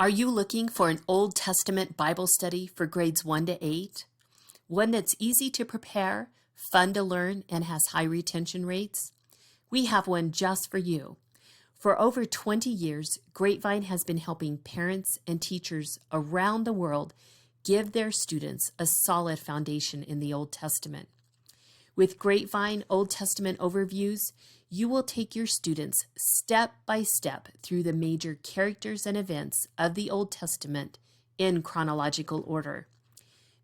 Are you looking for an Old Testament Bible study for grades 1 to 8? One that's easy to prepare, fun to learn, and has high retention rates? We have one just for you. For over 20 years, Grapevine has been helping parents and teachers around the world give their students a solid foundation in the Old Testament. With Grapevine Old Testament Overviews, you will take your students step by step through the major characters and events of the Old Testament in chronological order.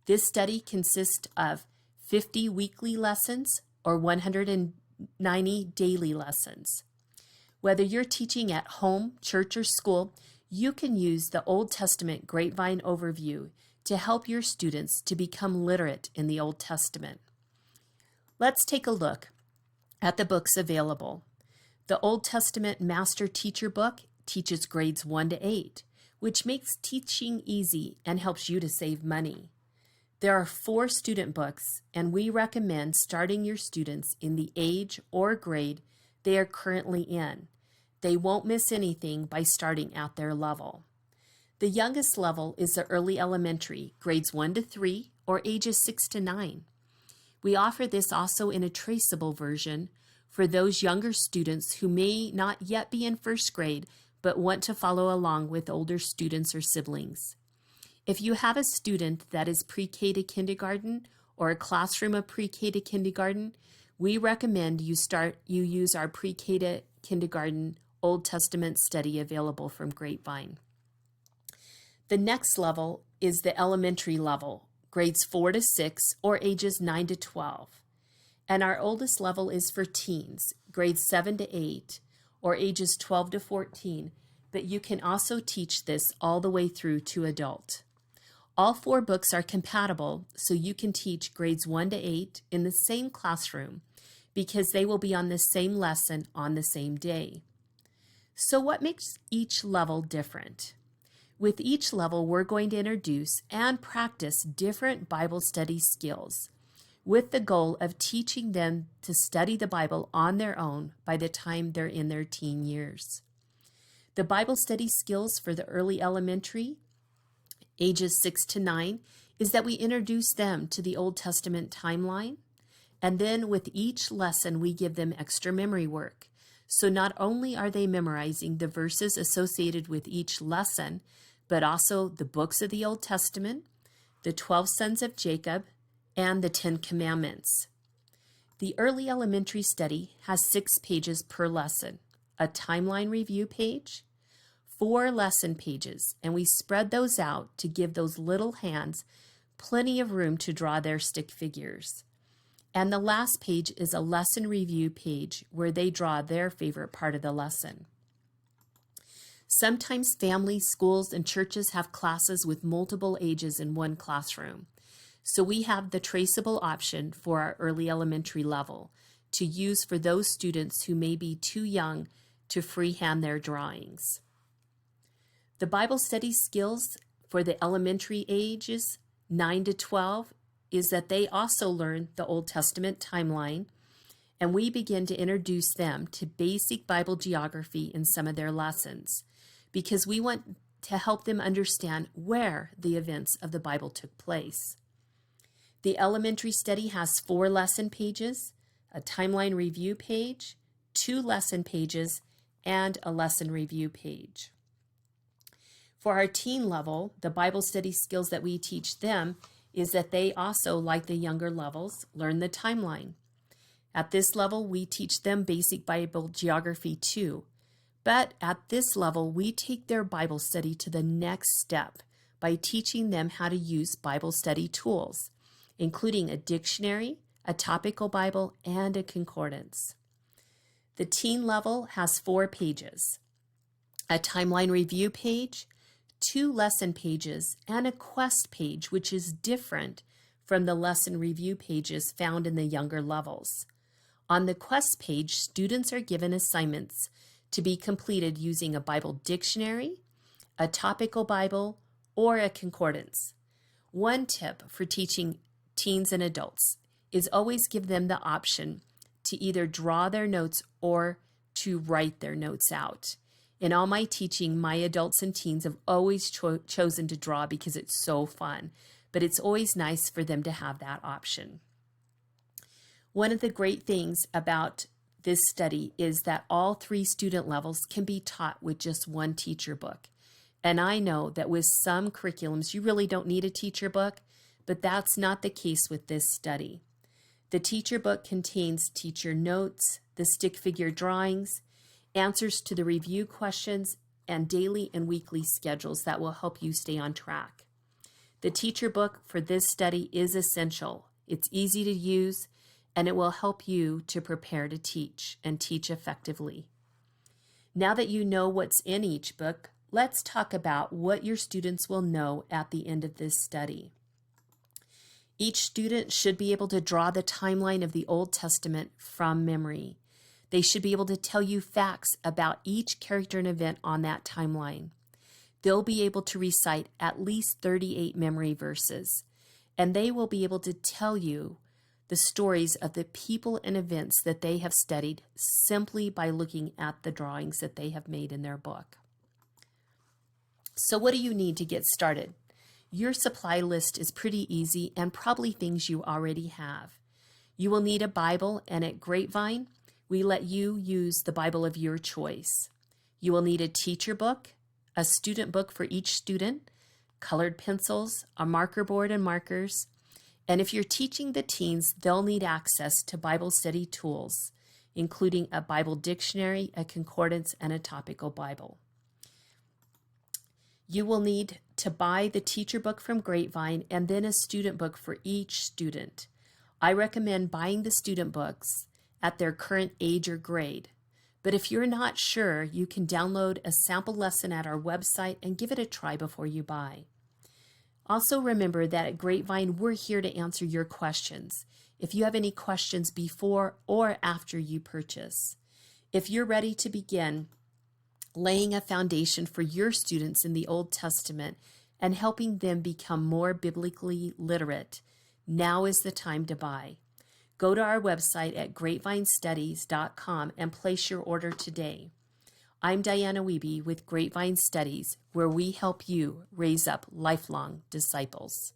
This study consists of 50 weekly lessons or 190 daily lessons. Whether you're teaching at home, church, or school, you can use the Old Testament Grapevine Overview to help your students to become literate in the Old Testament. Let's take a look at the books available. The Old Testament Master Teacher Book teaches grades 1 to 8, which makes teaching easy and helps you to save money. There are 4 student books, and we recommend starting your students in the age or grade they are currently in. They won't miss anything by starting at their level. The youngest level is the early elementary, grades 1 to 3, or ages 6 to 9. We offer this also in a traceable version for those younger students who may not yet be in first grade but want to follow along with older students or siblings. If you have a student that is pre-K to kindergarten or a classroom of pre-K to kindergarten, we recommend you use our pre-K to kindergarten Old Testament study available from Grapevine. The next level is the elementary level, grades 4 to 6 or ages 9 to 12. And our oldest level is for teens, grades 7 to 8 or ages 12 to 14, but you can also teach this all the way through to adult. All 4 books are compatible, so you can teach grades 1 to 8 in the same classroom because they will be on the same lesson on the same day. So what makes each level different? With each level, we're going to introduce and practice different Bible study skills with the goal of teaching them to study the Bible on their own by the time they're in their teen years. The Bible study skills for the early elementary, ages 6 to 9, is that we introduce them to the Old Testament timeline, and then with each lesson, we give them extra memory work. So not only are they memorizing the verses associated with each lesson, but also the books of the Old Testament, the 12 sons of Jacob, and the 10 commandments. The early elementary study has 6 pages per lesson, a timeline review page, 4 lesson pages, and we spread those out to give those little hands plenty of room to draw their stick figures. And the last page is a lesson review page where they draw their favorite part of the lesson. Sometimes families, schools, and churches have classes with multiple ages in one classroom. So we have the traceable option for our early elementary level to use for those students who may be too young to freehand their drawings. The Bible study skills for the elementary ages 9 to 12 is that they also learn the Old Testament timeline, and we begin to introduce them to basic Bible geography in some of their lessons, because we want to help them understand where the events of the Bible took place. The elementary study has 4 lesson pages, a timeline review page, 2 lesson pages, and a lesson review page. For our teen level, the Bible study skills that we teach them is that they also, like the younger levels, learn the timeline. At this level, we teach them basic Bible geography too. But at this level, we take their Bible study to the next step by teaching them how to use Bible study tools, including a dictionary, a topical Bible, and a concordance. The teen level has 4 pages, a timeline review page, 2 lesson pages, and a quest page, which is different from the lesson review pages found in the younger levels. On the quest page, students are given assignments to be completed using a Bible dictionary, a topical Bible, or a concordance. One tip for teaching teens and adults is always give them the option to either draw their notes or to write their notes out. In all my teaching, my adults and teens have always chosen to draw because it's so fun, but it's always nice for them to have that option. One of the great things about this study is that all 3 student levels can be taught with just one teacher book. And I know that with some curriculums, you really don't need a teacher book, but that's not the case with this study. The teacher book contains teacher notes, the stick figure drawings, answers to the review questions, and daily and weekly schedules that will help you stay on track. The teacher book for this study is essential. It's easy to use, and it will help you to prepare to teach and teach effectively. Now that you know what's in each book, let's talk about what your students will know at the end of this study. Each student should be able to draw the timeline of the Old Testament from memory. They should be able to tell you facts about each character and event on that timeline. They'll be able to recite at least 38 memory verses, and they will be able to tell you the stories of the people and events that they have studied simply by looking at the drawings that they have made in their book. So what do you need to get started? Your supply list is pretty easy and probably things you already have. You will need a Bible, and at Grapevine, we let you use the Bible of your choice. You will need a teacher book, a student book for each student, colored pencils, a marker board and markers, and if you're teaching the teens, they'll need access to Bible study tools, including a Bible dictionary, a concordance, and a topical Bible. You will need to buy the teacher book from Grapevine and then a student book for each student. I recommend buying the student books at their current age or grade. But if you're not sure, you can download a sample lesson at our website and give it a try before you buy. Also remember that at Grapevine, we're here to answer your questions. If you have any questions before or after you purchase. If you're ready to begin laying a foundation for your students in the Old Testament and helping them become more biblically literate, now is the time to buy. Go to our website at grapevinestudies.com and place your order today. I'm Diana Wiebe with Grapevine Studies, where we help you raise up lifelong disciples.